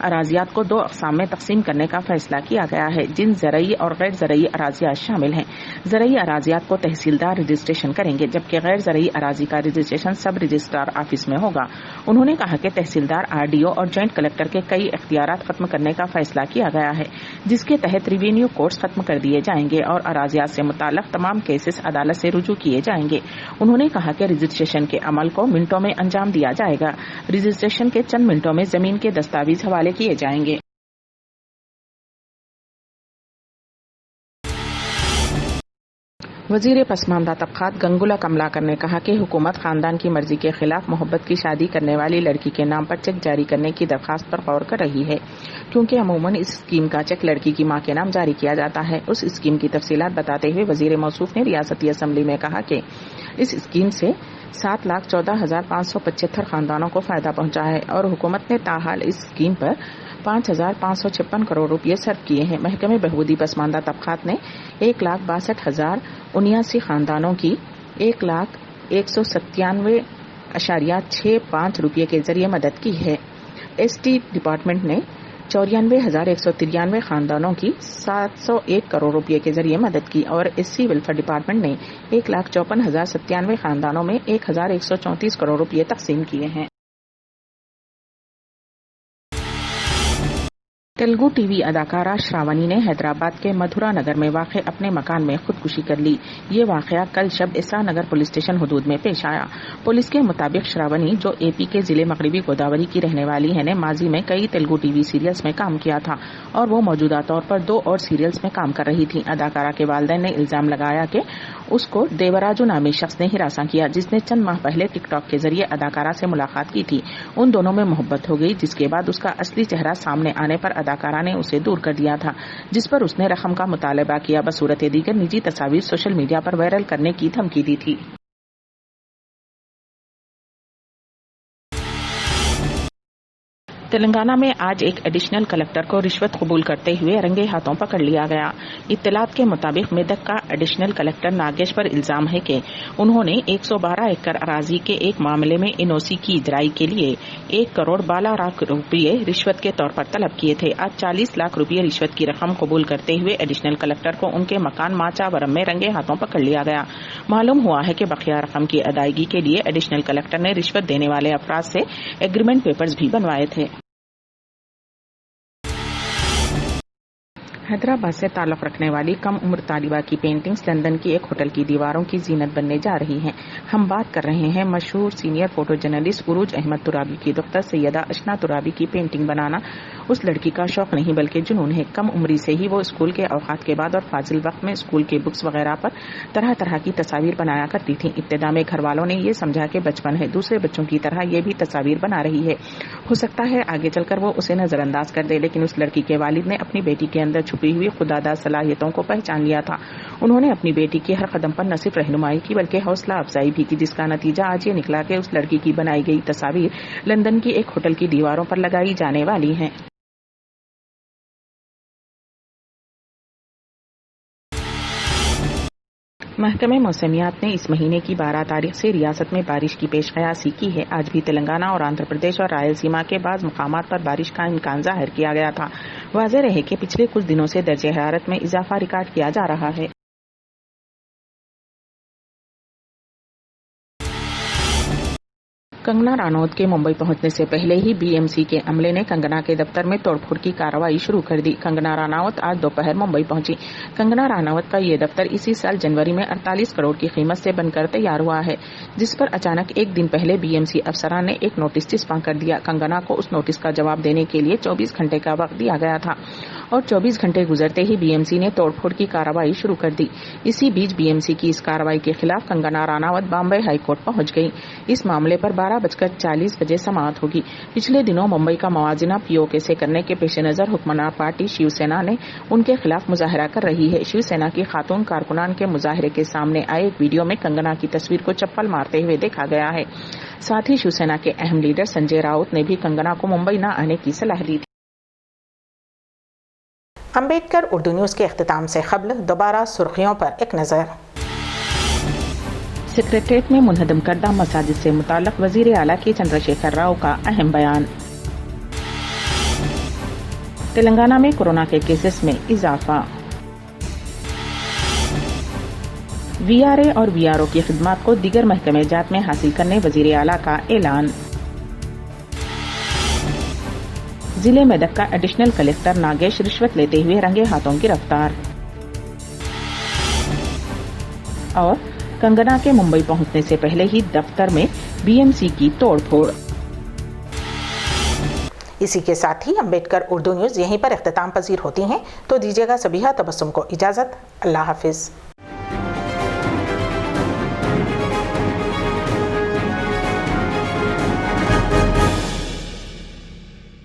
اراضیات کو 2 اقسام میں تقسیم کرنے کا فیصلہ کیا گیا ہے، جن زرعی اور غیر زرعی اراضیات شامل ہیں۔ زرعی اراضیات کو تحصیلدار رجسٹریشن کریں گے، جبکہ غیر زرعی اراضی کا رجسٹریشن سب رجسٹرار آفس میں ہوگا۔ انہوں نے کہا کہ تحصیلدار، RDO اور جوائنٹ کلکٹر کے کئی اختیارات ختم کرنے کا فیصلہ کیا گیا ہے، جس کے تحت ریوینیو کورٹس ختم کر دیے جائیں گے اور اراضیات سے متعلق تمام کیسز عدالت سے رجوع کیے جائیں گے۔ انہوں نے کہا کہ رجسٹریشن کے عمل کو منٹوں میں انجام دیا جائے گا۔ رجسٹریشن کے چند منٹوں میں زمین کے دستاویز حوالے کیے جائیں گے۔ وزیر پسماندہ طبقات گنگولا کملاکر نے کہا کہ حکومت خاندان کی مرضی کے خلاف محبت کی شادی کرنے والی لڑکی کے نام پر چیک جاری کرنے کی درخواست پر غور کر رہی ہے، کیونکہ عموماً اس اسکیم کا چیک لڑکی کی ماں کے نام جاری کیا جاتا ہے۔ اس اسکیم کی تفصیلات بتاتے ہوئے وزیر موصوف نے ریاستی اسمبلی میں کہا کہ اس اسکیم سے 7,14,575 خاندانوں کو فائدہ پہنچا ہے اور حکومت نے تاحال اس اسکیم پر 5,556 کروڑ روپے صرف کیے ہیں۔ محکمہ بہبودی پسماندہ طبقات نے 1,62,079 خاندانوں کی 1,01,197.65 روپے کے ذریعے مدد کی ہے۔ ST ڈپارٹمنٹ نے 94,193 خاندانوں کی 701 کروڑ روپے کے ذریعے مدد کی اور SC ویلفیئر ڈپارٹمنٹ نے 1,54,097 خاندانوں میں 1,134 کروڑ روپے تقسیم کیے ہیں۔ تیلگو ٹی وی اداکارہ شراونی نے حیدرآباد کے مدھورا نگر میں واقع اپنے مکان میں خودکشی کر لی۔ یہ واقعہ کل شب اسرا نگر پولیس اسٹیشن حدود میں پیش آیا۔ پولیس کے مطابق شراونی، جو AP کے ضلع مغربی گوداوری کی رہنے والی ہے، نے ماضی میں کئی تیلگو ٹی وی سیریلز میں کام کیا تھا اور وہ موجودہ طور پر 2 اور سیریلز میں کام کر رہی تھی۔ اداکارہ کے والدین نے الزام لگایا کہ اس کو دیوراجو نامی شخص نے ہراساں کیا، جس نے چند ماہ پہلے ٹک ٹاک کے ذریعے اداکارہ سے ملاقات کی تھی۔ ان دونوں میں محبت ہو گئی، جس کے بعد اس کا اصلی چہرہ سامنے آنے پر اداکارہ نے اسے دور کر دیا تھا، جس پر اس نے رقم کا مطالبہ کیا۔ بصورت دیگر نجی تصاویر سوشل میڈیا پر وائرل کرنے کی دھمکی دی تھی۔ تلنگانہ میں آج ایک ایڈیشنل کلکٹر کو رشوت قبول کرتے ہوئے رنگے ہاتھوں پکڑ لیا گیا۔ اطلاعات کے مطابق میدک کا ایڈیشنل کلکٹر ناگیش پر الزام ہے کہ انہوں نے 112 ایکڑ اراضی کے ایک معاملے میں NOC کی اجرائی کے لیے 1,12 لاکھ روپے رشوت کے طور پر طلب کیے تھے۔ آج 40 لاکھ روپے رشوت کی رقم قبول کرتے ہوئے ایڈیشنل کلکٹر کو ان کے مکان ماچاورم میں رنگے ہاتھوں پکڑ لیا گیا۔ معلوم ہوا ہے کہ بقیہ رقم کی ادائیگی کے لیے ایڈیشنل کلکٹر نے رشوت دینے والے افراد سے ایگریمنٹ پیپرز بھی بنوائے تھے۔ حیدرآباد سے تعلق رکھنے والی کم عمر طالبہ کی پینٹنگز لندن کی ایک ہوٹل کی دیواروں کی زینت بننے جا رہی ہیں۔ ہم بات کر رہے ہیں مشہور سینئر فوٹو جرنلسٹ عروج احمد ترابی کی دختر سیدہ اشنا ترابی کی پینٹنگ بنانا اس لڑکی کا شوق نہیں بلکہ جنون ہے۔ کم عمری سے ہی وہ اسکول کے اوقات کے بعد اور فاضل وقت میں اسکول کے بکس وغیرہ پر طرح طرح کی تصاویر بنایا کرتی تھیں۔ ابتدا میں گھر والوں نے یہ سمجھا کہ بچپن ہے، دوسرے بچوں کی طرح یہ بھی تصاویر بنا رہی ہے، ہو سکتا ہے آگے چل کر وہ اسے نظر انداز کر دے، لیکن اس لڑکی کے والد نے اپنی بیٹی کے اندر چھپی ہوئی خوددادہ صلاحیتوں کو پہچان لیا تھا۔ انہوں نے اپنی بیٹی کی ہر قدم پر نہ صرف رہنمائی کی بلکہ حوصلہ افزائی بھی کی، جس کا نتیجہ آج یہ نکلا کہ اس لڑکی کی بنائی گئی تصاویر لندن کی ایک ہوٹل کی دیواروں پر لگائی جانے والی ہیں۔ محکمہ موسمیات نے اس مہینے کی 12 تاریخ سے ریاست میں بارش کی پیش قیاسی کی ہے۔ آج بھی تلنگانہ اور آندھرا پردیش اور رائل سیما کے بعض مقامات پر بارش کا امکان ظاہر کیا گیا تھا۔ واضح رہے کہ پچھلے کچھ دنوں سے درجہ حرارت میں اضافہ ریکارڈ کیا جا رہا ہے۔ کنگنا رانوت کے ممبئی پہنچنے سے پہلے ہی BMC کے عملے نے کنگنا کے دفتر میں توڑ پھوڑ کی کارروائی شروع کر دی۔ کنگنا رانوت آج دوپہر ممبئی پہنچی۔ کنگنا رانوت کا یہ دفتر اسی سال جنوری میں 48 کروڑ کی قیمت سے بن کر تیار ہوا ہے، جس پر اچانک ایک دن پہلے BMC افسران نے ایک نوٹس چسپاں کر دیا۔ کنگنا کو اس نوٹس کا جواب دینے کے لیے 24 گھنٹے کا وقت دیا گیا تھا اور 24 گھنٹے گزرتے ہی BMC نے توڑ پھوڑ کی کارروائی شروع کر دی۔ اسی بیچ BMC کی اس کارروائی کے خلاف کنگنا رانوت بامبے ہائی کورٹ پہنچ گئی۔ اس معاملے پر 12:40 بجے سماعت ہوگی۔ پچھلے دنوں ممبئی کا موازنہ POK سے کرنے کے پیش نظر حکمران پارٹی شیو سینا نے ان کے خلاف مظاہرہ کر رہی ہے۔ شیو سینا کی خاتون کارکنان کے مظاہرے کے سامنے آئے ایک ویڈیو میں کنگنا کی تصویر کو چپل مارتے ہوئے دیکھا گیا ہے۔ ساتھ ہی شیو سینا کے اہم لیڈر سنجے راؤت نے بھی کنگنا کو ممبئی نہ آنے کی صلاح دی تھی۔ امبیڈکر اردو نیوز کے اختتام سے قبل دوبارہ سرخیوں پر ایک نظر۔ سکریٹریٹ میں منہدم کردہ مساجد سے متعلق وزیر اعلیٰ کے چندرشیکھر راؤ کا اہم بیان۔ تلنگانہ میں کورونا کے کیسز میں اضافہ. وی آر اے اور وی آر او کی خدمات کو دیگر محکمہ جات میں حاصل کرنے وزیر اعلیٰ کا اعلان. ضلع میدک کا ایڈیشنل کلکٹر ناگیش رشوت لیتے ہوئے رنگے ہاتھوں گرفتار. اور کنگنا کے ممبئی پہنچنے سے پہلے ہی دفتر میں بی ایم سی کی توڑ پھوڑ. اسی کے ساتھ ہی امبیڈکر اردو نیوز یہیں پر اختتام پذیر ہوتی ہیں، تو دیجیے گا سبیحہ تبسم کو اجازت. اللہ حافظ.